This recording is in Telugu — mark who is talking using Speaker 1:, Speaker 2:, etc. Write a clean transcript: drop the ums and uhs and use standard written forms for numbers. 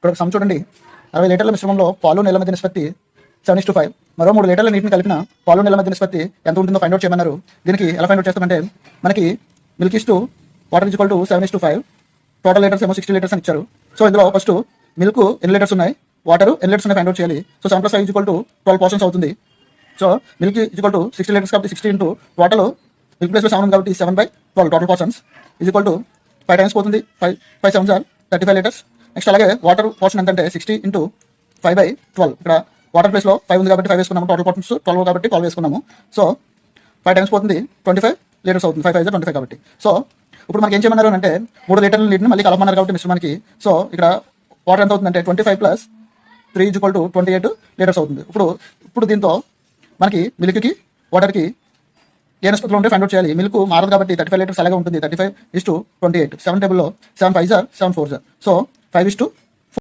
Speaker 1: ఇప్పుడు ఒక సమ్ చూడండి. 60 లీటర్ల మిశ్రమంలో పాలు నీళ్ళ మధ్య నిష్పత్తి 7:5. మరో 3 లీటర్ల నీటిని కలిపిన పాలు నీళ్ళ మధ్య నిష్పత్తి ఎంత ఉంటుందో ఫైండ్ అవుట్ చేయమన్నారు. దీనికి ఎలా ఫైండ్ అవుట్ చేస్తామంటే మనకి milk is to water equal to 7:5. Total litres ఏమో 60 లీటర్స్ అని ఇచ్చారు. సో ఇందులో ఫస్ట్ మిల్క్ ఎన్ని లీటర్స్ ఉన్నాయి, వాటర్ ఎన్ని లీటర్స్ ఉన్నాయి ఫైండ్ అవుట్ చేయాలి. సో 7 + 5 ఈక్వల్ టు 12 పోర్షన్స్ అవుతుంది. So milk equal to 60 litres కాబట్టి 60 ఇంటూ టోటల్ మిల్క్ ప్లేస్లో 7 ఉంది కాబట్టి 7/12 total portions is equal to 5 times పోతుంది. 5 7 ఆర్ 35 లీటర్స్. నెక్స్ట్ అలాగే వాటర్ పోర్షన్ ఎంత అంటే 60 ఇంటూ 5/12. ఇక్కడ వాటర్ ప్లేస్లో 5 ఉంది కాబట్టి 5 వేసుకున్నాము. టోటల్ పోర్షన్స్ 12 కాబట్టి 12 వేసుకున్నాము. సో 5 టైమ్స్ పోతుంది 25 లీటర్స్ అవుతుంది. 5 5 25 కాబట్టి. సో ఇప్పుడు మనకి ఏం చేయమన్నారు అంటే 3 లీటర్ల నీటిని మళ్ళీ కలపమన్నారు కాబట్టి మిశ్రమానికి. సో ఇక్కడ వాటర్ ఎంత అవుతుందంటే 25 + 3 ఈజ్ ఈక్వల్ టు 28 లీటర్స్ అవుతుంది. ఇప్పుడు దీంతో మనకి మిల్క్కి వాటర్కి ఏ నిష్పత్తిలో ఉంటే ఫైండ్ అవుట్ చేయాలి. మిల్క్ మారదు కాబట్టి 35 లీటర్స్ అలాగే ఉంటుంది. 35:28. 7 టేబుల్లో 7 5 7 4. సో 5:28.